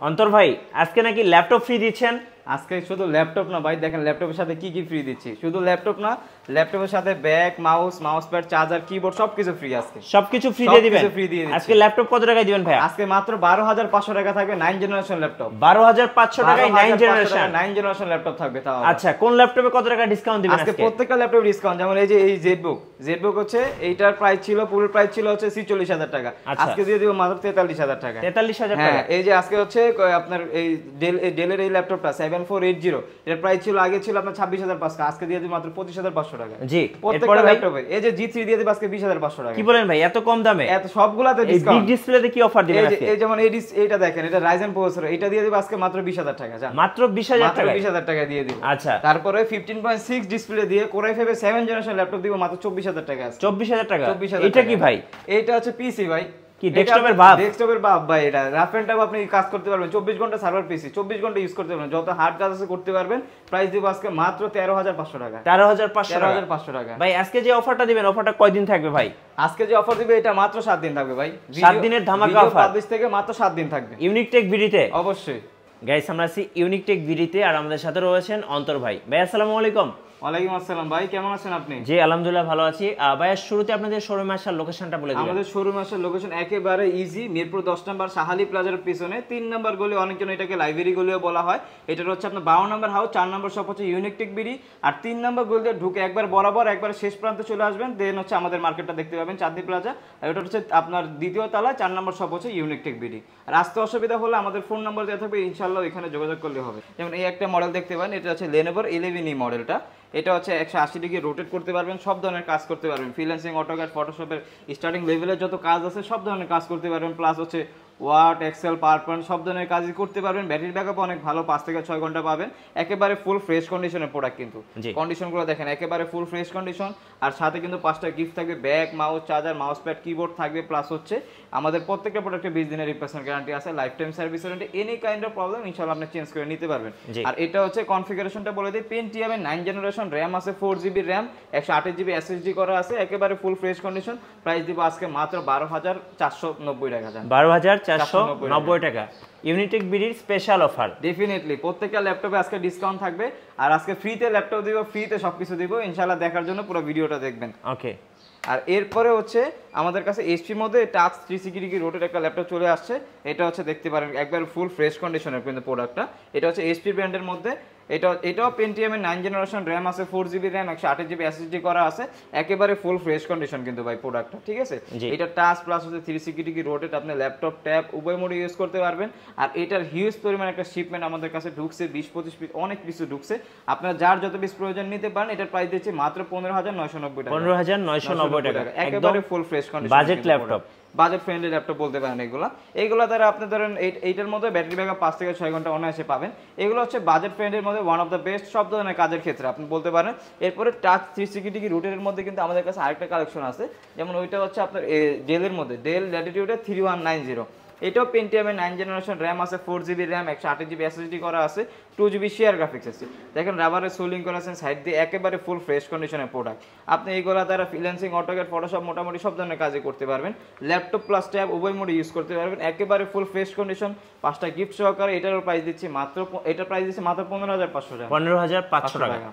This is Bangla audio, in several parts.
অন্তর ভাই আজকে নাকি ল্যাপটপ ফ্রি দিচ্ছেন? আজকে শুধু ল্যাপটপ না ভাই, দেখেন ল্যাপটপের সাথে কি কি ফ্রি দিচ্ছি। শুধু ল্যাপটপ না, ল্যাপটপের সাথে bag, mouse pad, charger, keyboard সবকিছু ফ্রি। আজকে সবকিছু ফ্রি দিয়ে দিবেন? ফ্রি দিয়ে দিচ্ছি। আজকে ল্যাপটপ কত টাকায় দিবেন ভাই? আজকে মাত্র 12500 টাকা থাকবে 9 জেনারেশন ল্যাপটপ। 12500 টাকায় 9 জেনারেশন? 9 জেনারেশন ল্যাপটপ থাকবে। তাও আচ্ছা, কোন ল্যাপটপে কত টাকা ডিসকাউন্ট দিবেন আজকে? প্রত্যেকটা ল্যাপটপে ডিসকাউন্ট, যেমন এই যে এই জেডবুক হচ্ছে এইটার প্রাইস ছিল, পুরো প্রাইস ছিল হচ্ছে 46000 টাকা, আজকে দিয়ে দিব মাত্র 43000 টাকা। 43000 টাকা? হ্যাঁ, এই যে আজকে হচ্ছে আপনার এই ডেলের এই ল্যাপটপটা 7480, এর প্রাইস ছিল আগে ছিল আপনার 26500, আজকে দিয়ে দিব মাত্র 25500 টাকা। জি, প্রত্যেকটা ল্যাপটপে এই যে G3 দিয়ে দিব আজকে 20500 টাকা। কি বলেন ভাই, এত কম দামে? এত সবগুলাতে ডিসকাউন্ট। এই বিগ ডিসপ্লেতে কি অফার দিবেন আজকে? এই যেমন এইটা দেখেন, এটা রাইজেন প্রসেসর, এটা দিয়ে দিব আজকে মাত্র 20000 টাকা। জান, মাত্র 20000 টাকা? 20000 টাকা দিয়ে দিব। আচ্ছা, তারপরে 15.6 ডিসপ্লে দিয়ে Core i5 7 জেনারেশন ল্যাপটপ দিব মাত্র 24000 টাকা। 24000 টাকা? এটা কি ভাই? এটা হচ্ছে পিসি ভাই। কি ডেস্কটপের ভাব? ডেস্কটপের ভাব ভাই। এটা রাফ এন্ড টাফ আপনি কাজ করতে পারবেন, 24 ঘন্টা সার্ভার পিসি, 24 ঘন্টা ইউজ করতে পারবেন, যত হার্ড কাজ আছে করতে পারবেন। প্রাইস দিব আজকে মাত্র 13500 টাকা। 13500 টাকা? ভাই আজকে যে অফারটা দিবেন, অফারটা কয়দিন থাকবে ভাই? আজকে যে অফার দিবে এটা মাত্র 7 দিন থাকবে ভাই। 7 দিনের ধামাকা অফার। পাবলিশ থেকে মাত্র 7 দিন থাকবে ইউনিক টেক ভিডিওতে। অবশ্যই গাইস, আমরা আছি ইউনিক টেক ভিডিওতে, আর আমাদের সাথে রয়েছেন অন্তর ভাই। ভাই আসসালামু আলাইকুম। ওয়ালাইকুম আসসালাম ভাই, কেমন আছেন আপনি? জি আলহামদুলিল্লাহ ভালো আছি। ভাই শুরুতে আপনাদের শোরুমে আসার লোকেশনটা বলে দিবেন। আমাদের শোরুমে আসার লোকেশন একেবারে ইজি, মিরপুর 10 নম্বর শাহালি প্লাজার পিছনে 3 নম্বর গলি, অনেকজন এটাকে লাইব্রেরি গলিও বলা হয়। এটা হচ্ছে আপনার 52 নম্বর হাউস, 4 নম্বর শপ হচ্ছে ইউনিক টেক বিডি, আর 3 নম্বর গলিতে ঢুকে একবার বরাবর একবার শেষ প্রান্তে চলে আসবেন, দেন হচ্ছে আমাদের মার্কেটটা দেখতে পাবেন চাঁদনি প্লাজা, আর এটা হচ্ছে আপনার দ্বিতীয় তলায় 4 নম্বর শপ হচ্ছে ইউনিক টেক বিডি। আর আসতে অসুবিধা হলে আমাদের ফোন নাম্বার দেওয়া থাকবে, ইনশাআল্লাহ এখানে যোগাযোগ করলে হবে। যেমন এই একটা মডেল দেখতে পারেন, এটা হচ্ছে Lenovo 11e মডেলটা। এটা হচ্ছে 180 ডিগ্রি রোটেট করতে পারবেন, সব ধরনের কাজ করতে পারবেন, ফ্রিল্যান্সিং, অটোক্যাড, ফটোশপের স্টার্টিং লেভেলের যত কাজ আছে সব ধরনের কাজ করতে পারবেন। প্লাস হচ্ছে ওয়ার্ড, এক্সেল, পাওয়ার পয়েন্ট সব ধরনের কাজই করতে পারবেন। ব্যাটারি ব্যাকআপ অনেক ভালো, 5 থেকে 6 ঘন্টা পাবেন। একেবারে ফুল ফ্রেশ কন্ডিশনের প্রোডাক্ট, কিন্তু কন্ডিশনগুলো দেখেন একেবারে ফুল ফ্রেশ কন্ডিশন। আর সাথে কিন্তু 5টা গিফট থাকবে, bag, mouse, charger, mouse pad, keyboard থাকবে। প্লাস হচ্ছে আমাদের প্রত্যেকটা প্রোডাক্টে 20 দিনের রিপ্লেসমেন্ট গ্যারান্টি আছে, life time service warranty. Any kind of problem ইনশাআল্লাহ আপনি চেঞ্জ করে নিতে পারবেন। আর এটা হচ্ছে কনফিগারেশনটা বলে দিই, Pentium 9 জেনারেশন, র‍্যাম আছে 4GB র‍্যাম, 128GB SSD করা আছে, একেবারে ফুল ফ্রেশ কন্ডিশন। প্রাইস দিব আজকে মাত্র 12490 টাকা। 12490 টাকা। ইউনিক টেক বিডির স্পেশাল অফার। ডেফিনেটলি প্রত্যেকটা ল্যাপটপে আজকে ডিসকাউন্ট থাকবে, আর আজকে ফ্রিতে ল্যাপটপ দিব, ফ্রিতে সবকিছু দিব। ইনশাআল্লাহ দেখার জন্য পুরো ভিডিওটা দেখবেন। ওকে। আর এরপরে হচ্ছে আমাদের কাছে এইচপির মধ্যে টাচ 360 ডিগ্রি রোটেট একটা ল্যাপটপ চলে আসছে। এটা হচ্ছে দেখতে পারেন একবার ফুল ফ্রেশ কন্ডিশনের কিন্তু প্রোডাক্টটা। এটা হচ্ছে এইচপি ব্র্যান্ডের মধ্যে। এটাও Pentium 9 জেনারেশন, র‍্যাম আছে 4GB র‍্যাম, 128GB SSD করা আছে, একেবারে ফুল ফ্রেশ কন্ডিশন কিন্তু ভাই প্রোডাক্টটা, ঠিক আছে। এটা টাচ প্লাস হচ্ছে 360 ডিগ্রি রোটেট, আপনি ল্যাপটপ, ট্যাব উভয় মোডে ইউজ করতে পারবেন। আর এটার হিউজ পরিমাণ একটা শিপমেন্ট আমাদের কাছে ঢুকছে, 20-25 পিস অনেক কিছু ঢুকছে। আপনারা যার যত পিস প্রয়োজন নিতে পারেন। এটার প্রাইস দিচ্ছি মাত্র 15990 টাকা। 15990 টাকা, একেবারে full fresh condition, budget laptop, budget friendly laptop বলতে পারেন এইগুলা দ্বারা আপনি ধরেন এইটার মধ্যে ব্যাটারি ব্যাকআপ 5 থেকে 6 ঘন্টা অনায়াসে পাবেন। এগুলো হচ্ছে বাজেট ফ্রেন্ডের মধ্যে ওয়ান অফ দ্য বেস্ট সব ধরনের কাজের ক্ষেত্রে আপনি বলতে পারেন। এরপরে টাচ 360 ডিগ্রি রোটেটের মধ্যে কিন্তু আমাদের কাছে আরেকটা কালেকশন আছে, যেমন ওইটা হচ্ছে আপনার ডেলের মধ্যে ডেল ল্যাটিটিউডে 3190। এটাও Pentium 9 জেনারেশন, র‍্যাম আছে 4GB র‍্যাম, 128GB SSD করা আছে, 2GB শেয়ার গ্রাফিক্স আছে। দেখেন রাবারের সোলিং করা আছে সাইড দিয়ে, একেবারে ফুল ফ্রেশ কন্ডিশনের প্রোডাক্ট। আপনি এইগুলা দ্বারা ফ্রিল্যান্সিং, অটোক্যাড, ফটোশপ মোটামুটি সব ধরনের কাজই করতে পারবেন। ল্যাপটপ প্লাস ট্যাব উভয় মোডে ইউজ করতে পারবেন, একেবারে ফুল ফ্রেশ কন্ডিশন, 5টা গিফট সহকারে। এটার প্রাইস দিচ্ছি মাত্র 15500 টাকা। 15500 টাকা।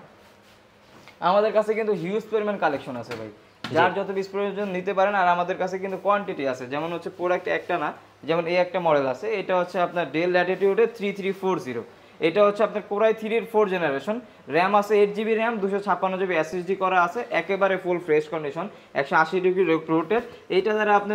আমাদের কাছে কিন্তু হিউজ পরিমাণ কালেকশন আছে ভাই, যার যত পিস প্রয়োজন নিতে পারেন। আর আমাদের কাছে কিন্তু কোয়ান্টিটি আছে, যেমন হচ্ছে প্রোডাক্ট একটা না, যেমন এই একটা মডেল আছে, এটা হচ্ছে আপনার ডেল ল্যাটিটিউডে 3340। এটা হচ্ছে আপনার Core i3 এর 4 জেনারেশন, র‍্যাম আছে 8GB র‍্যাম, 256GB SSD করা আছে, একেবারে full fresh condition, 180 degree rotate. এইটা দ্বারা আপনি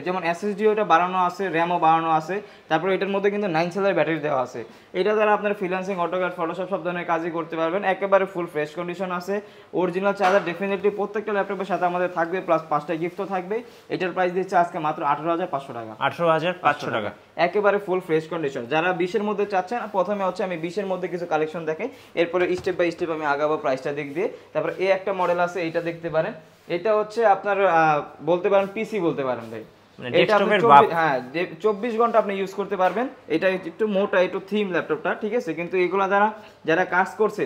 যেমন SSD ওটা বাড়ানো আছে, র‍্যামও বাড়ানো আছে, তারপরে এটার মধ্যে কিন্তু 9 সেলের ব্যাটারি দেওয়া আছে। এটা দ্বারা আপনার ফ্রিল্যান্সিং, অটোক্যাড, ফটোশপ সব ধরনের কাজই করতে পারবেন, একেবারে ফুল ফ্রেশ কন্ডিশন আছে। অরিজিনাল চার্জার ডেফিনেটলি প্রত্যেকটা ল্যাপটপের সাথে আমাদের থাকবে, প্লাস 5টা গিফটও থাকবে। এটার প্রাইস দিচ্ছে আজকে মাত্র 18500 টাকা। 18500 টাকা, একেবারে ফুল ফ্রেশ কন্ডিশন। যারা 20-এর মধ্যে চাচ্ছেন, প্রথমে হচ্ছে আমি 20-এর মধ্যে কিছু কালেকশন দেখাই, এরপরে স্টেপ বাই স্টেপ আমি আগাবো প্রাইসটা দিক দিয়ে। তারপর এই একটা মডেল আছে, এইটা দেখতে পারেন। এটা হচ্ছে আপনার বলতে পারেন পিসি বলতে পারেন ভাই। এটা আপনি 24 ঘন্টা আপনি ইউজ করতে পারবেন। এটা একটু মোটা, একটু থিম ল্যাপটপটা, ঠিক আছে। কিন্তু এগুলা যারা কাজ করছে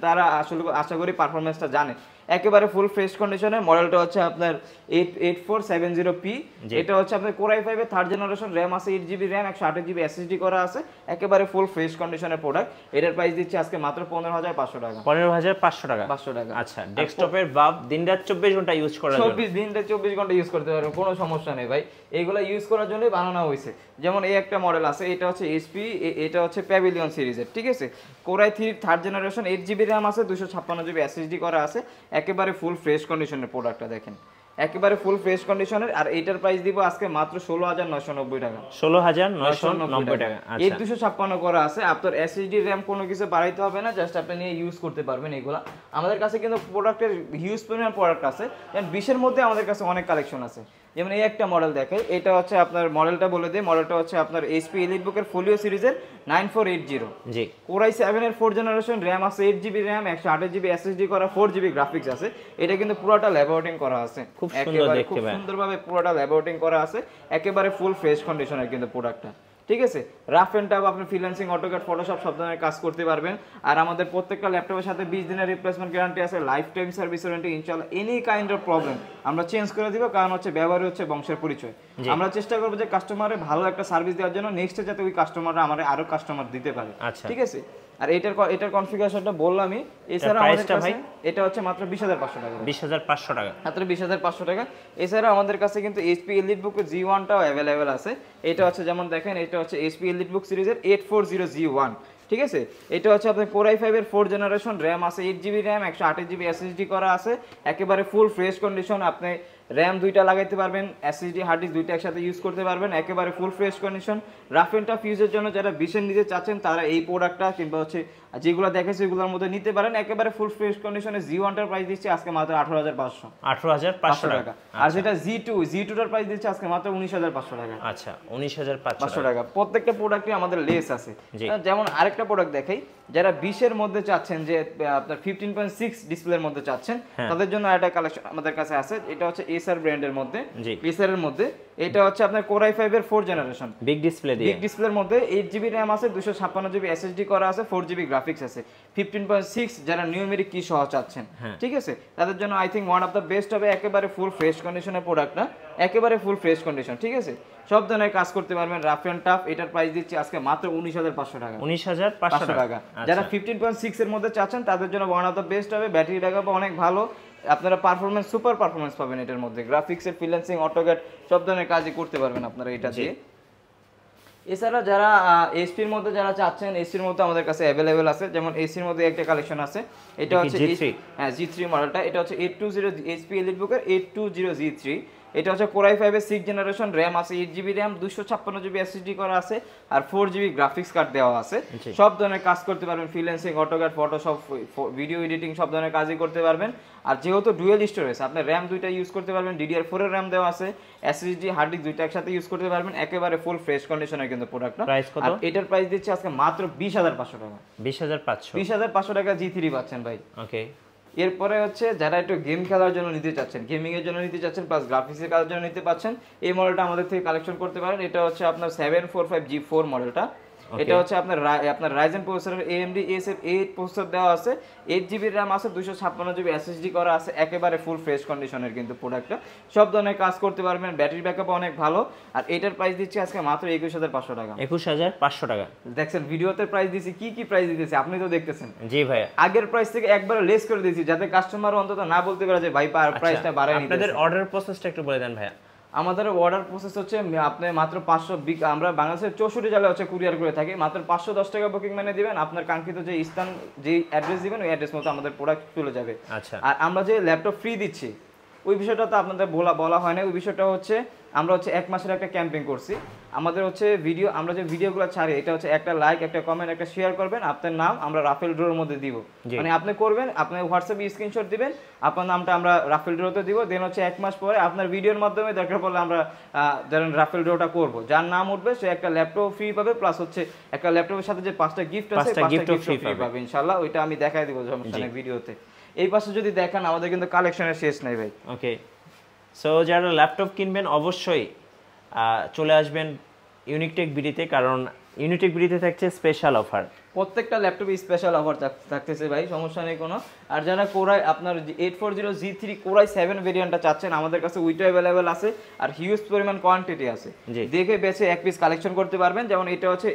তারা আসলে আশা করি পারফরম্যান্সটা জানে। একেবারে ফুল ফ্রেশ কন্ডিশনের মডেলটা হচ্ছে আপনার 8470P। এটা হচ্ছে আপনার Core i5 এর 3rd জেনারেশন, র‍্যাম আছে 8GB র‍্যাম, 128GB SSD করা আছে, একেবারে ফুল ফ্রেশ কন্ডিশনের প্রোডাক্ট। এটার প্রাইস দিচ্ছি আজকে মাত্র 15500 টাকা। 15500 টাকা। 500 টাকা। আচ্ছা, ডেস্কটপের ভাব দিনরাত 24 ঘন্টা ইউজ করার জন্য 24 দিন রাত 24 ঘন্টা ইউজ করতে পারবেন, কোনো সমস্যা নেই ভাই। এইগুলা ইউজ করার জন্যই বানানো হয়েছে। যেমন এই একটা মডেল আছে, এটা হচ্ছে HP, এটা হচ্ছে প্যাভিলিয়ন সিরিজের, ঠিক আছে। Core i3 3rd generation, 8GB RAM আছে, 256GB SSD করা আছে, একেবারে ফুল ফ্রেশ কন্ডিশনের প্রোডাক্টটা দেখেন, একেবারে ফুল ফ্রেশ কন্ডিশনের। আর এইটার প্রাইস দিব আজকে মাত্র 16990 টাকা। 16990 টাকা। আচ্ছা, এই 256 করা আছে, আপনার SSD র‍্যাম কোনো কিছু বাড়াইতে হবে না, জাস্ট আপনি নিয়ে ইউজ করতে পারবেন। এগুলা আমাদের কাছে কিন্তু প্রোডাক্টের হিউজ পরিমাণ প্রোডাক্ট আছে, কারণ 20-এর মধ্যে আমাদের কাছে অনেক কালেকশন আছে। যেমন এই একটা মডেল দেখে, এটা হচ্ছে আপনার মডেলটা বলে দিই, মডেলটা হচ্ছে আপনার HP EliteBook এর ফোলিও সিরিজের 9480। জি, Core i7 এর 4th জেনারেশন, র‍্যাম আছে 8GB র‍্যাম, 128GB SSD করা, 4GB গ্রাফিক্স আছে। এটা কিন্তু পুরোটা ল্যাবআউটিং করা আছে, খুব সুন্দর দেখতে, খুব সুন্দরভাবে পুরোটা ল্যাবআউটিং করা আছে, একেবারে ফুল ফ্রেশ কন্ডিশনের কিন্তু প্রোডাক্টটা, ঠিক আছে। রাফ এন্ড টাফ আপনি ফ্রিল্যান্সিং, অটোক্যাড, ফটোশপ সব ধরনের কাজ করতে পারবেন। আর আমাদের প্রত্যেকটা ল্যাপটপের সাথে 20 দিনের রিপ্লেসমেন্ট গ্যারান্টি আছে, লাইফ টাইম সার্ভিস ওয়ারেন্টি, ইনশাআল্লাহ এনি কাইন্ড অফ প্রবলেম আমরা চেঞ্জ করে দিব, কারণ হচ্ছে ব্যবহারই হচ্ছে বংশের পরিচয়। আমরা চেষ্টা করব যে কাস্টমারে ভালো একটা সার্ভিস দেওয়ার জন্য, নেক্সটে যাতে ওই কাস্টমাররা আমাদের আরো কাস্টমার দিতে পারে, ঠিক আছে। আর এটার কনফিগারেশনটা বললামই। এছাড়া আমাদের কাছে এটা হচ্ছে মাত্র 20500 টাকা। 20500 টাকা, মাত্র 20500 টাকা। এছাড়া আমাদের কাছে কিন্তু HP EliteBook G1 টাও अवेलेबल আছে। এটা হচ্ছে যেমন দেখেন, এটা হচ্ছে HP EliteBook সিরিজের 840G1, ঠিক আছে। এটা হচ্ছে আপনার Core i5 এর 4th জেনারেশন, র‍্যাম আছে 8GB র‍্যাম, 128GB SSD করা আছে, একেবারে ফুল ফ্রেশ কন্ডিশন। আপনি র‍্যাম দুইটা লাগাইতে পারবেন, SSD হার্ড ডিস্ক দুইটা একসাথে ইউজ করতে পারবেন, একেবারে full fresh condition. Rough and tough ইউজের জন্য যারা 20-এর নিতে চাচ্ছেন, তারা এই প্রোডাক্টটা কিংবা হচ্ছে যেগুলো দেখেছি ওগুলোর মধ্যে নিতে পারেন। একেবারে ফুল ফ্রেশ কন্ডিশনে G1টার প্রাইস দিচ্ছি আজকে মাত্র 18500। 18500 টাকা। আর যেটা G2টার প্রাইস দিচ্ছি আজকে মাত্র 19500 টাকা। আচ্ছা, 19500 টাকা। প্রত্যেকটা প্রোডাক্টে আমাদের লেস আছে। যেমন আরেকটা প্রোডাক্ট দেখাই, যারা 20-এর মধ্যে চাচ্ছেন, যে আপনার 15.6 ডিসপ্লের মধ্যে চাচ্ছেন, তাদের জন্য একটা কালেকশন আমাদের কাছে আছে। এটা হচ্ছে Acer ব্র্যান্ডের মধ্যে, Acer এর মধ্যে। এটা হচ্ছে আপনার Core i5 এর 4th জেনারেশন, বিগ ডিসপ্লের মধ্যে, 8GB র‍্যাম আছে, 256GB SSD করা আছে, 4GB গ্রাফিক্স আছে, 15.6 যারা নিউমেরিক কি সহ চাচ্ছেন, ঠিক আছে, তাদের জন্য I think one of the best হবে। একেবারে ফুল ফ্রেশ কন্ডিশনের প্রোডাক্টটা, একেবারে ফুল ফ্রেশ কন্ডিশন, ঠিক আছে। সব ধরনের কাজ করতে পারবেন, রাফ এন্ড টাফ। এটার প্রাইস দিচ্ছি আজকে মাত্র 19500 টাকা। 19500 টাকা। যারা 15.6 এর মধ্যে চাচ্ছেন, তাদের জন্য ওয়ান অফ দ্য বেস্ট হবে। ব্যাটারি ব্যাকআপ অনেক ভালো, আপনারা পারফরম্যান্স, সুপার পারফরম্যান্স পাবেন এটার মধ্যে। গ্রাফিক্সের, ফ্রিল্যান্সিং, অটোক্যাড সব ধরনের কাজই করতে পারবেন আপনারা এটা দিয়ে। এছাড়া যারা এসপির মধ্যে যারা চাচ্ছেন, এসির মধ্যে আমাদের কাছে অ্যাভেলেবেল আছে। যেমন এসির মধ্যে একটা কালেকশন আছে, এটা হচ্ছে G3 মডেলটা। এটা হচ্ছে 820 HP EliteBook এর 820G3। এটা হচ্ছে Core i5 এর 6th জেনারেশন, র‍্যাম আছে 8GB র‍্যাম, 256GB SSD করা আছে, আর 4GB গ্রাফিক্স কার্ড দেওয়া আছে। সব ধরনের কাজ করতে পারবেন, freelancing, AutoCAD, Photoshop, video editing সব ধরনের কাজই করতে পারবেন। আর যেহেতু ডুয়েল স্টোরেজ, আপনি র‍্যাম দুইটা ইউজ করতে পারবেন, DDR4 এর র‍্যাম দেওয়া আছে, SSD হার্ড ডিস্ক দুইটা একসাথে ইউজ করতে পারবেন, একেবারে ফুল ফ্রেশ কন্ডিশনের কিন্তু প্রোডাক্টটা। আর এটার প্রাইস দিচ্ছে আজকে মাত্র 20500 টাকা। 20500 টাকা G3 পাচ্ছেন ভাই। ওকে। এরপরে হচ্ছে যারা একটু গেম খেলার জন্য নিতে চাচ্ছেন, গেমিং এর জন্য নিতে চাচ্ছেন, প্লাস গ্রাফিক্সের কাজের জন্য নিতে পাচ্ছেন, এই মডেলটা আমাদের থেকে কালেকশন করতে পারেন। এটা হচ্ছে আপনার 745G4 মডেলটা। এটা হচ্ছে আপনার Ryzen প্রসেসরের AMD A8 প্রসেসর দেওয়া আছে, 8GB র‍্যাম আছে, 256GB SSD করা আছে, একেবারে ফুল ফ্রেশ কন্ডিশনের কিন্তু প্রোডাক্টটা। সব ধরনের কাজ করতে পারবেন, ব্যাটারি ব্যাকআপ অনেক ভালো। আর এটার প্রাইস দিচ্ছি আজকে মাত্র 21500 টাকা। 21500 টাকা। দেখছেন ভিডিওতে প্রাইস দিছি, কি প্রাইস দিতেছি আপনি তো দেখতেছেন। জি ভাই, আগের প্রাইস থেকে একবারে লেস করে দিয়েছি, যাতে কাস্টমার অন্তত না বলতে পারে যে ভাই প্রাইসটা বাড়ায় নিতেছে। আপনাদের অর্ডার প্রসেসটা একটু বলে দেন ভাইয়া। আমাদের অর্ডার প্রসেস হচ্ছে আপনি মাত্র 500, আমরা বাংলাদেশের 64 জেলায় হচ্ছে কুরিয়ার করে থাকি। মাত্র 510 টাকা বুকিং মানে দিবেন, আপনার কাঙ্ক্ষিত যে স্থান, যে অ্যাড্রেস দিবেন, ওই অ্যাড্রেস মতো আমাদের প্রোডাক্ট চলে যাবে। আচ্ছা। আর আমরা যে ল্যাপটপ ফ্রি দিচ্ছি, ওই বিষয়টা তো আপনাদের বলা হয় না। ওই বিষয়টা হচ্ছে আমরা হচ্ছে 1 মাসের একটা ক্যাম্পেইন করছি। আমাদের হচ্ছে আমরা যে ভিডিওগুলো ছাড়ি, এটা হচ্ছে একটা লাইক, একটা কমেন্ট, একটা শেয়ার করবেন, আপনার নাম আমরা রাফেল ড্রোর মধ্যে দিব। মানে আপনি করবেন, আপনি হোয়াটসঅ্যাপে স্ক্রিনশট দিবেন, আপনার নামটা আমরা রাফেল ড্রোতে দিব। দেন হচ্ছে 1 মাস পরে আপনার ভিডিওর মাধ্যমে দরকার পড়লে আমরা ধরেন রাফেল ড্রোটা করব। যার নাম উঠবে সে একটা ল্যাপটপ ফ্রি পাবে, প্লাস হচ্ছে একটা ল্যাপটপের সাথে যে 5টা গিফট আছে, 5টা গিফট ফ্রি পাবে ইনশাআল্লাহ। ওইটা আমি দেখাই দিব সমস্যা নেই ভিডিওতে। এই পাশে যদি দেখেন, আমাদের কিন্তু কালেকশনের শেষ নাই ভাই। ওকে। সো যারা ল্যাপটপ কিনবেন, অবশ্যই চলে আসবেন ইউনিক টেক বিডিতে, কারণ ইউনিটেক বিডিতে থাকছে স্পেশাল অফার। প্রত্যেকটা ল্যাপটপে স্পেশাল অফার থাকতেছে ভাই, সমস্যা নেই কোনো। আর যারা কোরাই আপনার 840G3 কোরাই 7 ভেরিয়েন্টটা চাচ্ছেন, আমাদের কাছে ওইটা অ্যাভেলেবেল আছে আর হিউজ পরিমাণ কোয়ান্টিটি আছে। দেখে বেছে এক পিস কালেকশন করতে পারবেন। যেমন এটা হচ্ছে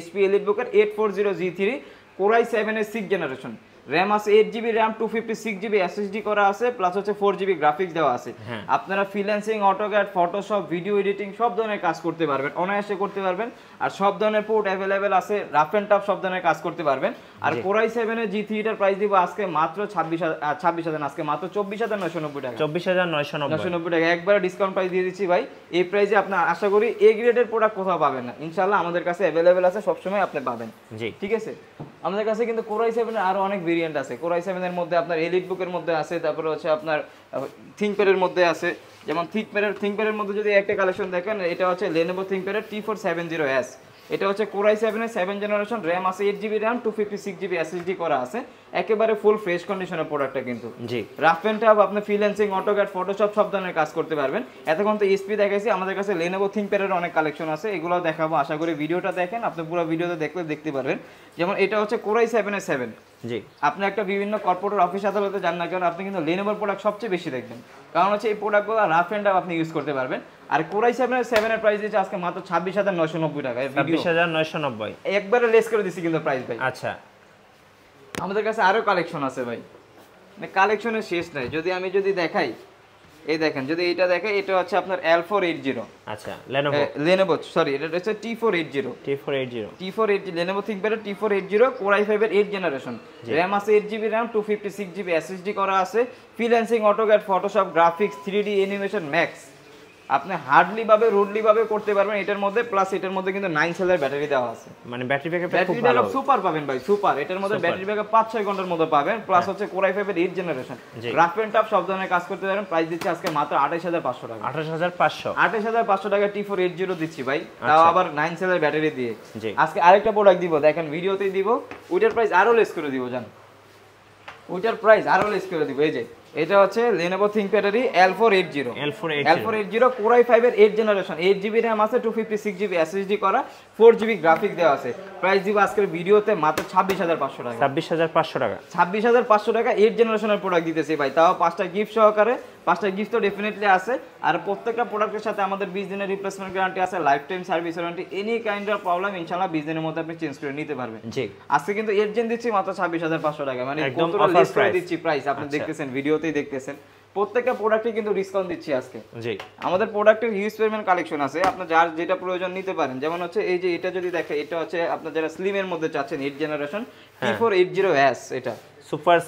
HP এলিটবুকের 840G3 কোরাই 7 এর 6th জেনারেশন, র্যাম আছে 8GB র্যাম, 256GB SSD করা আছে, প্লাস হচ্ছে 4GB গ্রাফিক্স দেওয়া আছে। আপনারা freelancing, AutoCAD, Photoshop, video editing সব ধরনের কাজ করতে পারবেন, অনায়াসে করতে পারবেন। আর সব ধরনের পোর্ট অ্যাভেলেবেল আছে, রাফ এন্ড টাফ সব ধরনের কাজ করতে পারবেন। আর কোরাই 7 এর G3 এর প্রাইস দিব আজকে মাত্র 26,000, আজকে মাত্র 24,990 টাকা। 24,990 টাকা একবারে ডিসকাউন্ট প্রাইস দিয়ে দিচ্ছি ভাই। এই প্রাইসে আপনার আশা করি এ গ্রেডের প্রোডাক্ট কোথাও পাবেন না, ইনশাআল্লাহ আমাদের কাছে অ্যাভেলেবেল আছে, সবসময় আপনি পাবেন। জি, ঠিক আছে। আমাদের কাছে কিন্তু কোরাই 7 এর আরো অনেক ভেরিয়েন্ট আছে। কোরাই 7 এর মধ্যে আপনার এলিটবুকের মধ্যে আছে, তারপরে হচ্ছে আপনার থিংকপ্যাডের মধ্যে আছে। যেমন থিংকপ্যাডের মধ্যে যদি একটা কালেকশন দেখেন, এটা হচ্ছে Lenovo ThinkPad T470S। এটা হচ্ছে কোরাই 7 এর 7 জেনারেশন, র্যাম আছে 8GB র্যাম, 256GB SSD করা আছে, একেবারে ফুল ফ্রেশ কন্ডিশনের প্রোডাক্টটা কিন্তু। জি, রাফ এন্ড টাফ আপনি ফ্রিল্যান্সিং, অটোক্যাড, ফটোশপ সব ধরনের কাজ করতে পারবেন। এতক্ষণ তো এসপি দেখাইছি, আমাদের কাছে Lenovo ThinkPad এর অনেক কালেকশন আছে, এগুলো দেখাবো। আশা করি ভিডিওটা দেখেন, আপনি পুরো ভিডিওতে দেখলে দেখতে পারবেন। যেমন এটা হচ্ছে কোরাই 7 এর 7। জি, আপনি একটা বিভিন্ন কর্পোরেট অফিস আদালতে যান না কেন, আপনি কিন্তু Lenovo প্রোডাক্ট সবচেয়ে বেশি দেখবেন, কারণ হচ্ছে এই প্রোডাক্টগুলো রাফ এন্ড টাফ আপনি ইউজ করতে পারবেন। আর কোরাই 7 এর প্রাইস দিচ্ছে আজকে মাত্র 26,990 টাকা। 26,990 একবারে লেস করে দিছি কিন্তু প্রাইস ভাই। আচ্ছা, আমাদের কাছে আরো কালেকশন আছে ভাই, মানে কালেকশনের শেষ নাই। যদি দেখাই, এই দেখেন, যদি এটা দেখাই, এটা হচ্ছে আপনার L480। আচ্ছা, Lenovo সরি, এটা হচ্ছে T480 Lenovo ThinkPad T480 core i 5 এর 8 জেনারেশন, র্যাম আছে 8GB র্যাম, 256GB SSD করা আছে, freelancing, AutoCAD, Photoshop, graphics, 3D animation max আপনি হার্ডলি ভাবে রুডলি ভাবে করতে পারবেন এটার মধ্যে। প্লাস এটার মধ্যে কিন্তু 9 সেলের ব্যাটারি দেওয়া আছে, মানে ব্যাটারি ব্যাকআপ খুব ভালো, সুপার পাবেন ভাই, সুপার। এটার মধ্যে ব্যাটারি ব্যাকআপ 5-6 ঘন্টার মতো পাবেন। প্লাস হচ্ছে কোরাই 5 এর 8 জেনারেশন, রাফ এন্ড টাফ সব ধরনের কাজ করতে পারবেন। প্রাইস দিচ্ছি আজকে মাত্র 28,500 টাকা। 28,500 টাকা T480 দিচ্ছি ভাই, তাও আবার 9 সেলের ব্যাটারি দিয়ে। আজকে আরেকটা প্রোডাক্ট দিব, দেখেন ভিডিওতেই দিব, ওইটার প্রাইস আরো লেস করে দিব, জান ওইটার প্রাইস আরো লেস করে দিব। এই যে এটা হচ্ছে Lenovo ThinkPad এর L480 কোরাই 5 এর 8 জেনারেশন, 8GB RAM আছে, 256GB SSD করা, 4GB গ্রাফিক্স দেওয়া আছে। প্রাইস দিব আজকের ভিডিওতে মাত্র 26,500 টাকা। 26,500 টাকা, 26,500 টাকা 8 জেনারেশনের প্রোডাক্ট দিতেছি ভাই, তাও 5টা গিফট সহকারে। 5টা গিফট তো ডেফিনেটলি আছে। আর প্রত্যেকটা প্রোডাক্টের সাথে আমাদের 20 দিনের রিপ্লেসমেন্ট গ্যারান্টি আছে, life time service warranty. Any kind of problem ইনশাআল্লাহ 20 দিনের মধ্যে আপনি চেঞ্জ করে নিতে পারবেন। জি, আজকে কিন্তু 8 জেন দিচ্ছি মাত্র 26,500 টাকা, মানে কতটা লেস করে দিচ্ছি প্রাইস, আপনি দেখতেছেন ভিডিওতেই দেখতেছেন। প্রত্যেকটা প্রোডাক্টে কিন্তু ডিসকাউন্ট দিচ্ছি আজকে। জি, আমাদের প্রোডাক্টের হিউজ পরিমাণ কালেকশন আছে, আপনার যার যেটা প্রয়োজন নিতে পারেন। যেমন হচ্ছে এই যে এটা যদি দেখে, এটা হচ্ছে আপনার যারা স্লিম এর মধ্যে চাচ্ছেন, 8 জেনারেশন T480S, এটা সুপার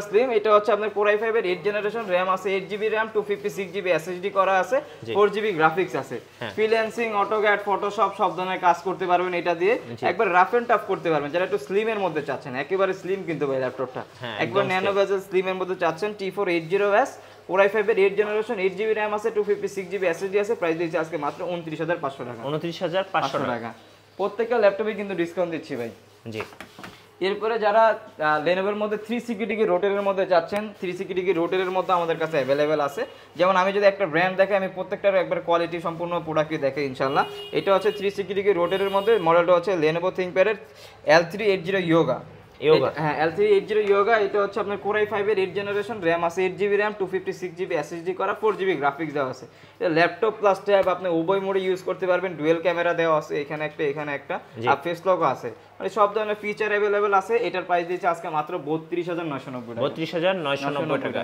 স্লিম। এটা হচ্ছে আপনার কোরাই 5 এর 8 জেনারেশন, র্যাম আছে 8GB র্যাম, 256GB SSD করা আছে, 4GB গ্রাফিক্স আছে, ফ্রিল্যান্সিং, অটোক্যাড, ফটোশপ সব ধরনের কাজ করতে পারবেন এটা দিয়ে। একবার রাফ এন্ড টাফ করতে পারবেন যারা একটু স্লিম এর মধ্যে চাচ্ছেন, একেবারে স্লিম কিন্তু ভাই ল্যাপটপটা, একবার ন্যানো বেজেল স্লিম এর মধ্যে চাচ্ছেন। T480S কোরাই 5 এর 8 জেনারেশন, 8GB র্যাম আছে, 256GB SSD আছে। প্রাইস দিয়েছি আজকে মাত্র 29,500 টাকা। 29,500 টাকা। প্রত্যেকটা ল্যাপটপে কিন্তু ডিসকাউন্ট দিচ্ছি ভাই। জি, এরপরে যারা লেনোভোর মধ্যে 360 রোটেরের মধ্যে যাচ্ছেন, 360 রোটেরের মধ্যে আমাদের কাছে অ্যাভেলেবেল আছে। যেমন আমি যদি একটা ব্র্যান্ড দেখে, আমি প্রত্যেকটার একবার কোয়ালিটি সম্পূর্ণ প্রোডাক্টই দেখে ইনশাআল্লাহ। এটা হচ্ছে 360 রোটেরের মধ্যে, মডেলটা হচ্ছে Lenovo ThinkPad এর L380 Yoga। হ্যাঁ, L380 Yoga। এটা হচ্ছে আপনার কোরাই 5 এর 8 জেনারেশন, র্যাম আছে 8GB র্যাম, 256GB SSD করা, 4GB গ্রাফিক্স দেওয়া আছে। এটা ল্যাপটপ প্লাস ট্যাব আপনি উভয় মোডে ইউজ করতে পারবেন। ডুয়েল ক্যামেরা দেওয়া আছে, এখানে একটা আর ফেস লকও আছে, মানে সব ধরনের ফিচার अवेलेबल আছে। এটার প্রাইস দিচ্ছি আজকে মাত্র 32,990 টাকা। 32,990 টাকা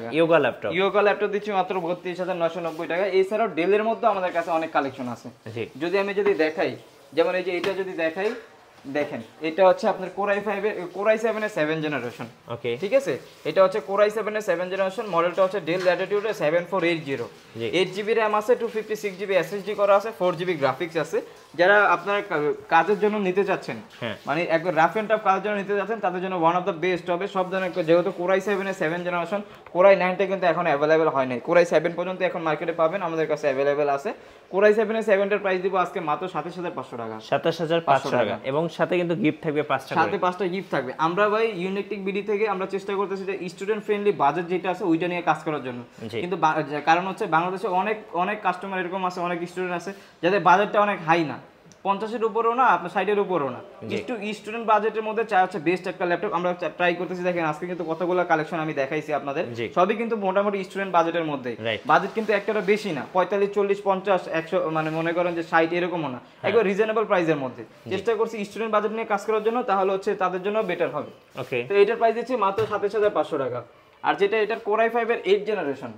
ইয়োগা ল্যাপটপ দিচ্ছি মাত্র 32,990 টাকা। এছাড়াও ডেলের মধ্যে আমাদের কাছে অনেক কালেকশন আছে। যদি দেখাই, যেমন এই যে এটা যদি দেখাই, দেখেন এটা হচ্ছে আপনার কোরাই 7 এর 7 জেনারেশন। ওকে, ঠিক আছে, এটা হচ্ছে কোরাই 7 এর 7 জেনারেশন, মডেলটা হচ্ছে ডেল ল্যাটিটিউড 7480, 8GB র্যাম আছে, 256GB SSD করা আছে, 4GB গ্রাফিক্স আছে। যারা আপনার কাজের জন্য নিতে চাচ্ছেন, মানে একবার রাফ এন্ড টাফ কাজের জন্য নিতে যাচ্ছেন, তাদের জন্য ওয়ান অফ দ্য বেস্ট হবে সব ধরনের। যেহেতু কোরাই 7 এর 7 জেনারেশন, কোরাই 9টা কিন্তু এখন অ্যাভেলেবেল হয় নাই, কোরাই 7 পর্যন্ত এখন মার্কেটে পাবেন, আমাদের কাছে অ্যাভেলেবেল আছে। কোরাই 7 এর 7টার প্রাইস দিব আজকে মাত্র 27,500 টাকা। 27,500 টাকা, এবং সাথে কিন্তু গিফট থাকবে 5টা, সাথে 5টা গিফট থাকবে। আমরা ভাই ইউনিকটেক বিডি থেকে আমরা চেষ্টা করতেছি যে স্টুডেন্ট ফ্রেন্ডলি বাজেট যেটা আছে ওইটা নিয়ে কাজ করার জন্য। কিন্তু কারণ হচ্ছে বাংলাদেশে অনেক কাস্টমার এরকম আছে, অনেক স্টুডেন্ট আছে যাদের বাজেটটা অনেক হাই না, 50-এর উপরেও না, আপনার 60-এর উপরেও না, একটু স্টুডেন্ট বাজেটের মধ্যে চাই হচ্ছে বেস্ট একটা ল্যাপটপ আমরা ট্রাই করতেছি। দেখেন আজকে কিন্তু কতগুলো কালেকশন আমি দেখাইছি আপনাদের, সবই কিন্তু মোটামুটি স্টুডেন্ট বাজেটের মধ্যে। বাজেট কিন্তু একটা বেশি না, 45, 40, 50, 100, মানে মনে করেন যে 60 এরকমও না, একবার রিজনেবল প্রাইসের মধ্যে। চেষ্টা করছি স্টুডেন্ট বাজেট নিয়ে কাজ করার জন্য, তাহলে হচ্ছে তাদের জন্য বেটার হবে। ওকে, তো এটার প্রাইস দিচ্ছি মাত্র 27,500 টাকা। আর যেটা এটার Core i5 এর 8 জেনারেশন,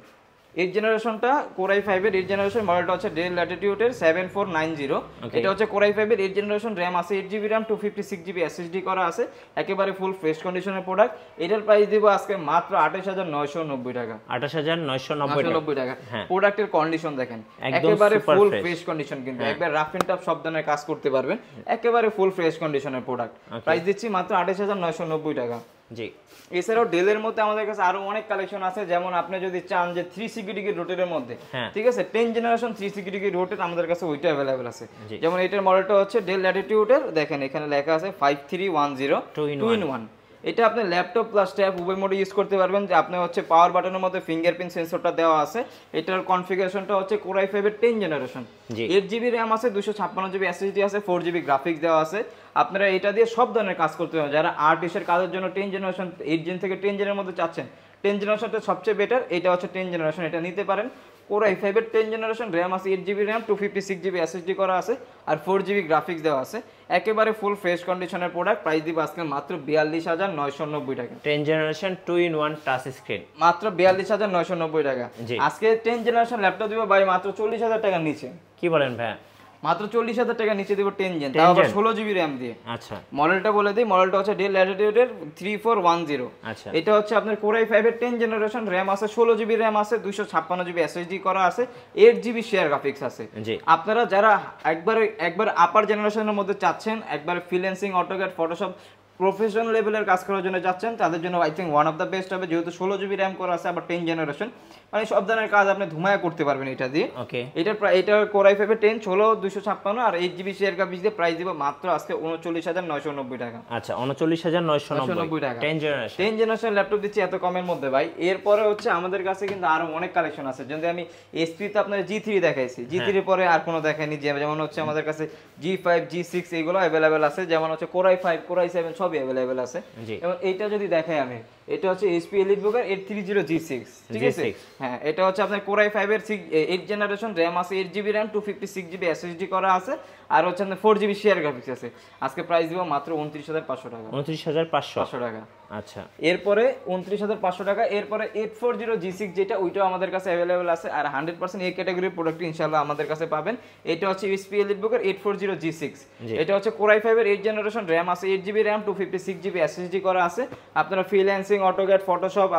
8 জেনারেশনটা Core i5 এর 8 জেনারেশন মডেলটা হচ্ছে Dell Latitude এর 7490। এটা হচ্ছে Core i5 এর 8 জেনারেশন, RAM আছে 8GB RAM, 256GB SSD করা আছে, একেবারে ফুল ফ্রেশ কন্ডিশনের প্রোডাক্ট। এটার প্রাইস দিব আজকে মাত্র 28,990 টাকা। 28,990 টাকা। প্রোডাক্টের কন্ডিশন দেখেন, একেবারে ফুল ফ্রেশ কন্ডিশন, কিন্তু একবার রাফ এন্ড টাফ সব ধরনের কাজ করতে পারবেন, একেবারে ফুল ফ্রেশ কন্ডিশনের প্রোডাক্ট। প্রাইস দিচ্ছি মাত্র 28,990 টাকা। জি, এছাড়াও ডেলের মধ্যে আমাদের কাছে আরো অনেক কালেকশন আছে, যেমন আপনি যদি চান যে 360 ডিগ্রি রোটেটের মধ্যে, ঠিক আছে, 10 জেনারেশন 360 ডিগ্রি রোটেট আমাদের কাছে ওইটা अवेलेबल আছে। যেমন এটার মডেলটা হচ্ছে ডেল ল্যাটিটিউড এর, দেখেন এখানে লেখা আছে 5310 2-in-1। এটা আপনি ল্যাপটপ প্লাস ট্যাব উভয় মোডে ইউজ করতে পারবেন। যে আপনি হচ্ছে পাওয়ার বাটনের মধ্যে ফিঙ্গারপ্রিন্ট সেন্সরটা দেওয়া আছে। এটার কনফিগারেশনটা হচ্ছে Core i5 এর 10 জেনারেশন, 8GB RAM আছে, 256GB SSD আছে, 4GB গ্রাফিক্স দেওয়া আছে। আপনারা এটা দিয়ে সব ধরনের কাজ করতে পারবেন। যারা আর্টিস্টের কাজের জন্য 10 জেনারেশন, 8 জেন থেকে 10 জেনের মধ্যে চাচ্ছেন, 10 জেনারেশনটা সবচেয়ে বেটার, এটা হচ্ছে 10 জেনারেশন, এটা নিতে পারেন। Core i5 এর 10 জেনারেশন, RAM আছে 8GB RAM, 256GB SSD করা আছে, আর 4GB গ্রাফিক্স দেওয়া আছে, একেবারে ফুল ফ্রেশ কন্ডিশনের প্রোডাক্ট। প্রাইস দিব আজকে মাত্র 42,990 টাকা। 10 জেনারেশন 2-in-1 টাচ স্ক্রিন, মাত্র 42,990 টাকা। আজকে 10 জেনারেশন ল্যাপটপ দিব ভাই মাত্র 40,000 টাকার নিচে। কি বলেন ভাই? মাত্র 40,000 টাকা নিচে দিব 10 জেন, তাও আবার 16GB RAM দিয়ে। আচ্ছা, মডেলটা বলে দিই, মডেলটা হচ্ছে Dell Latitude এর 3410। আচ্ছা, এটা হচ্ছে আপনার Core i5 এর 10 জেনারেশন, RAM আছে 16GB RAM আছে, 256GB SSD করা আছে, 8GB শেয়ার গ্রাফিক্স আছে। আপনারা যারা একবার আপার জেনারেশনের মধ্যে চাচ্ছেন, একবার ফ্রিল্যান্সিং, অটোক্যাড, ফটোশপ প্রফেশনাল লেভেলের কাজ করার জন্য যাচ্ছেন, তাদের জন্য I think one of the best হবে, যেহেতু 16GB RAM করা আছে, আবার 10 জেনারেশন, মানে সব ধরনের কাজ আপনি ধুমায়া করতে পারবেন এটা দিয়ে। ওকে, এটা Core i5 এর 10 16 256 আর 8GB শেয়ার গ্রাফিক্স দিয়ে প্রাইস দিব মাত্র আজকে 39,990 টাকা। আচ্ছা, 39,990 টাকা 10 জেনারেশন ল্যাপটপ দিচ্ছি এত কমের মধ্যে ভাই। এরপরে হচ্ছে আমাদের কাছে কিন্তু আরো অনেক কালেকশন আছে। যদি আমি এসপি তে আপনাদের G3 দেখাইছি, G3 এর পরে আর কোনো দেখাইনি, যেমন হচ্ছে আমাদের কাছে G5 G6 এগুলো अवेलेबल আছে, যেমন হচ্ছে Core i5 Core i7 সবই अवेलेबल আছে। এবং এইটা যদি দেখাই আমি, এটা হচ্ছে HP EliteBook এর 830G6, ঠিক আছে? হ্যাঁ, এটা হচ্ছে আপনার Core i5 এর 8 জেনারেশন, RAM আছে 8GB RAM, 256GB SSD করা আছে, আর হচ্ছে আপনার 4GB শেয়ার গ্রাফিক্স আছে। আজকে প্রাইস দিব মাত্র 29,500 টাকা। 29,500 টাকা। আচ্ছা, এরপরে 29,500 টাকা। এরপরে 840G6 যেটা, ওইটাও আমাদের কাছে अवेलेबल আছে, আর 100% এই ক্যাটাগরির প্রোডাক্ট ইনশাআল্লাহ আমাদের কাছে পাবেন। এটা হচ্ছে HP EliteBook এর 840G6। এটা হচ্ছে Core i5 এর 8 জেনারেশন, RAM আছে 8GB RAM, 256GB SSD করা আছে। আপনারা ফ্রিল্যান্সিং, অটোক্যাড, ফটোশপ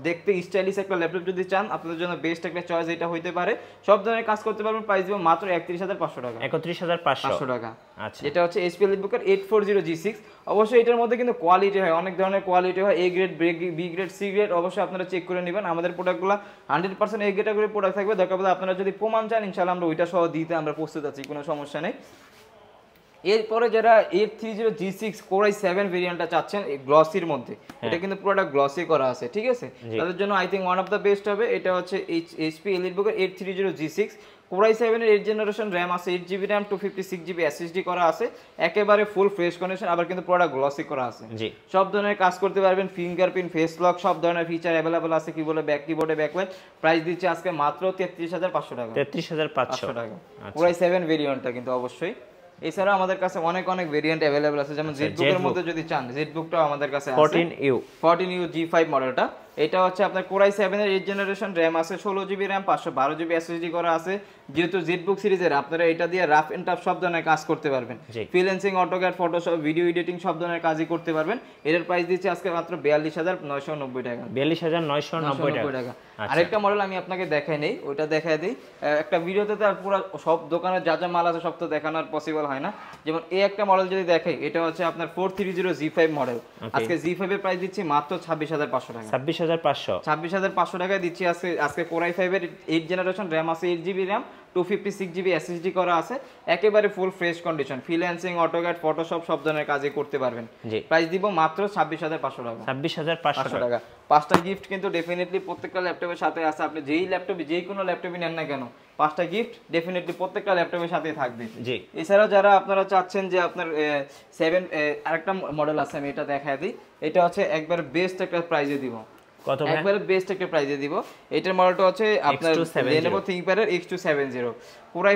দেখতে স্টাইলিশ একটা ল্যাপটপ যদি চান, আপনাদের জন্য বেস্ট একটা চয়েস এটা হইতে পারে। সব ধরনের কাজ করতে পারবেন। প্রাইস দিব মাত্র 31,500 টাকা। 31,500 টাকা। আচ্ছা, এটা হচ্ছে HP EliteBook এর 840G6। অবশ্যই এটার মধ্যে কিন্তু কোয়ালিটি হয়, অনেক ধরনের কোয়ালিটি হয়, A grade, B grade, C grade, অবশ্যই আপনারা চেক করে নেবেন। আমাদের প্রোডাক্টগুলো 100% A ক্যাটাগরির প্রোডাক্ট থাকবে। দরকার পড়লে আপনারা যদি প্রমাণ চান, ইনশাআল্লাহ আমরা ওইটা সহ দিতে আমরা প্রস্তুত আছি, কোনো সমস্যা নেই। এরপরে যারা 830G6 Core i7 ভেরিয়েন্টটা চাচ্ছেন এই গ্লসির মধ্যে, এটা কিন্তু পুরোটা গ্লসি করা আছে, ঠিক আছে? তাদের জন্য I think one of the best হবে। এটা হচ্ছে HP EliteBook এর 830G6 Core i7 এর 8 জেনারেশন, RAM আছে 8GB RAM, 256GB SSD করা আছে, একেবারে ফুল ফ্রেশ কন্ডিশন, আবার কিন্তু পুরোটা গ্লসি করা আছে। সব ধরনের কাজ করতে পারবেন, ফিঙ্গারপ্রিন্ট, ফেস লক, সব ধরনের ফিচার अवेलेबल আছে। কিবোর্ডে ব্যাকলাইট। প্রাইস দিচ্ছে আজকে মাত্র 33,500 টাকা। 33,500 টাকা। Core i7 ভেরিয়েন্টটা কিন্তু অবশ্যই। এছাড়া আমাদের কাছে অনেক ভেরিয়েন্ট अवेलेबल আছে, যেমন ZBook এর মধ্যে যদি চান, ZBookটাও আমাদের কাছে আছে 14U G5 মডেলটা। এটা হচ্ছে আপনার Core i7 এর 8 জেনারেশন, RAM আছে 16GB RAM, 512GB SSD করা আছে। যেহেতু ZBook সিরিজের, আপনারা এটা দিয়ে রাফ এন্ড টাফ সব ধরনের কাজ করতে পারবেন, freelancing, AutoCAD, Photoshop, video editing সব ধরনের কাজই করতে পারবেন। এর প্রাইস দিচ্ছে আজকে মাত্র 42,990 টাকা। 42,990 টাকা। আরেকটা মডেল আমি আপনাকে দেখাই নেই, ওইটা দেখাই দিই। একটা ভিডিওতে তো আর পুরো সব দোকানে যা যা মাল আছে সব তো দেখানোর পসিবল হয় না। যেমন এই একটা মডেল যদি দেখাই, এটা হচ্ছে আপনার 430G5 মডেল। আজকে G5 এর প্রাইস দিচ্ছি মাত্র 26,500 টাকা। 26,500 26,500 টাকায় দিচ্ছি আজকে Core i5 এর 8 জেনারেশন র্যাম আছে, 8GB র্যাম, 256GB SSD করা আছে, একেবারে full fresh condition, freelancing, AutoCAD, Photoshop সব ধরনের কাজই করতে পারবেন। জি প্রাইস দিব মাত্র 26,500 টাকা। 26,500 টাকা। 5টা গিফট কিন্তু ডেফিনেটলি প্রত্যেকটা ল্যাপটপের সাথে আছে। আপনি যেই কোনো ল্যাপটপই নেন না কেন, 5টা গিফট ডেফিনেটলি প্রত্যেকটা ল্যাপটপের সাথেই থাকবে। জি এছাড়াও যারা আপনারা চাচ্ছেন যে আপনার 7 আরেকটা মডেল আছে, আমি এটা দেখায় দিই। এটা হচ্ছে একবার বেস্ট একটা প্রাইজে দিব, কত ভাই? একবারে বেস্ট একটা প্রাইজে দিব। এটার মডেলটা হচ্ছে আপনার Lenovo ThinkPad এর X270, Core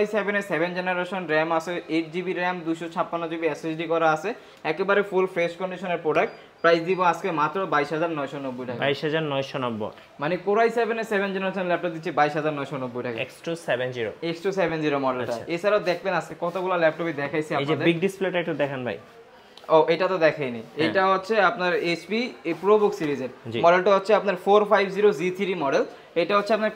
i7 এর 7 জেনারেশন, র্যাম আছে 8GB র্যাম, 256GB SSD করা আছে, একেবারে ফুল ফ্রেশ কন্ডিশনের প্রোডাক্ট। প্রাইস দিব আজকে মাত্র 22,990 টাকা। 22,990 মানে Core i7 এর 7 জেনারেশন ল্যাপটপ দিচ্ছি 22,990 টাকা। X270 মডেলটা। এছাড়াও দেখবেন আজকে কতগুলো ল্যাপটপই দেখাইছি এই যে আপনাদের। বিগ ডিসপ্লেটা একটু দেখান ভাই। ও এটা তো দেখাইনি, এটা হচ্ছে আপনার HP ProBook সিরিজের মডেলটা হচ্ছে আপনার 450 G3 মডেল। এটা হচ্ছে আপনার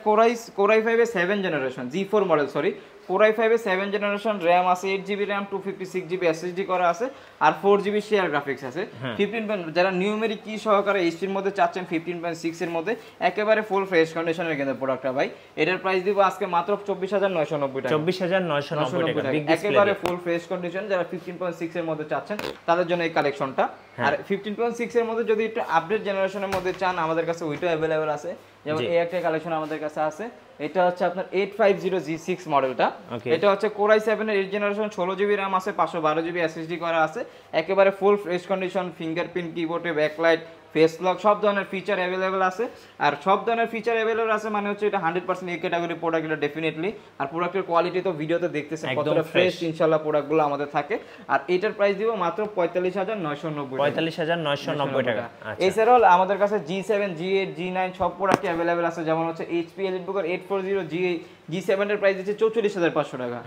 Core i5 এর 7 generation G4 model, sorry Core i5 এর 7 জেনারেশন, র্যাম আছে 8GB র্যাম, 256GB SSD করা আছে, আর 4GB শেয়ার গ্রাফিক্স আছে। 15 যারা নিউমেরিক কি সহকারে HP এর মধ্যে চাচ্ছেন 15.6 এর মধ্যে, একেবারে ফুল ফ্রেশ কন্ডিশনের কিন্তু প্রোডাক্টটা ভাই। এটার প্রাইস দিব আজকে মাত্র 24,990 টাকা। 24,990 টাকা বিগ ডিসপ্লে, একেবারে ফুল ফ্রেশ কন্ডিশন। যারা 15.6 এর মধ্যে চাচ্ছেন তাদের জন্য এই কালেকশনটা। আর 15.6 এর মধ্যে যদি একটু আপডেট জেনারেশনের মধ্যে চান, আমাদের কাছে ওইটাও अवेलेबल আছে। যেমন এই একটা কালেকশন আমাদের কাছে আছে, এটা হচ্ছে আপনার 850G6 মডেলটা। এটা হচ্ছে Core i7 এর 8 জেনারেশন, 16GB র্যাম আছে, 512GB SSD করা আছে, একেবারে ফুল ফ্রেশ কন্ডিশন, ফিঙ্গারপ্রিন্ট, কিবোর্ডে ব্যাকলাইট, ফেস লক সব ধরনের ফিচার अवेलेबल আছে। আর সব ধরনের ফিচার अवेलेबल আছে মানে হচ্ছে এটা 100% এই ক্যাটাগরি প্রোডাক্ট, এটা ডেফিনেটলি। আর প্রোডাক্টের কোয়ালিটি তো ভিডিওতে দেখতেছেন কতটা ফ্রেশ ইনশাআল্লাহ প্রোডাক্টগুলো আমাদের থাকে। আর এটার প্রাইস দিব মাত্র 45,990 টাকা। 45,990 টাকা। এছাড়াও আমাদের কাছে G7, G8, G9 সব প্রোডাক্ট अवेलेबल আছে। যেমন হচ্ছে HP EliteBooker 840 G7 এর প্রাইস দিচ্ছে 44,500 টাকা।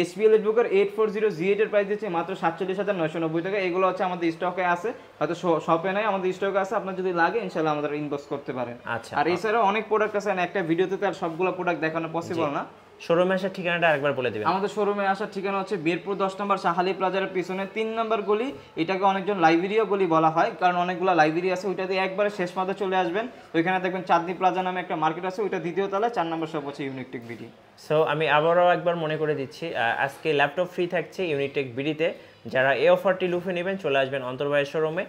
HP EliteBooker 840 G8 এর প্রাইস দিচ্ছে মাত্র 47,990 টাকা। এগুলো হচ্ছে আমাদের স্টকে আছে, হয়তো শপে নাই, আমাদের স্টকে আছে। আপনার যদি লাগে ইনশাআল্লাহ আমাদের ইনবক্স করতে পারেন। আর এছাড়াও অনেক প্রোডাক্ট আছে, একটা ভিডিওতে তো আর সবগুলো প্রোডাক্ট দেখানো পসিবল না। শোরুমে আসার ঠিকানাটা আরেকবার বলে দিবেন। আমাদের শোরুমে আসার ঠিকানা হচ্ছে মিরপুর 10 নম্বর শাহালি প্লাজার পিছনে 3 নম্বর গলি। এটাকে অনেকজন লাইব্রেরিও গলি বলা হয়, কারণ অনেকগুলো লাইব্রেরি আছে। ওইটাতে একবারে শেষ মাথায় চলে আসবেন, ওইখানে দেখবেন চাঁদনি প্লাজা নামে একটা মার্কেট আছে, ওইটা দ্বিতীয় তলায় 4 নম্বর শপ হচ্ছে ইউনিকটেক বিডি। সো আমি আবারও একবার মনে করে দিচ্ছি, আজকে ল্যাপটপ ফ্রি থাকছে ইউনিকটেক বিডিতে। যারা এই অফারটি লুফে নেবেন চলে আসবেন অন্তর ভাইয়ের শোরুমে।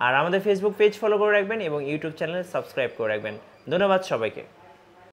আর আমাদের ফেসবুক পেজ ফলো করে রাখবেন এবং ইউটিউব চ্যানেল সাবস্ক্রাইব করে রাখবেন। ধন্যবাদ সবাইকে।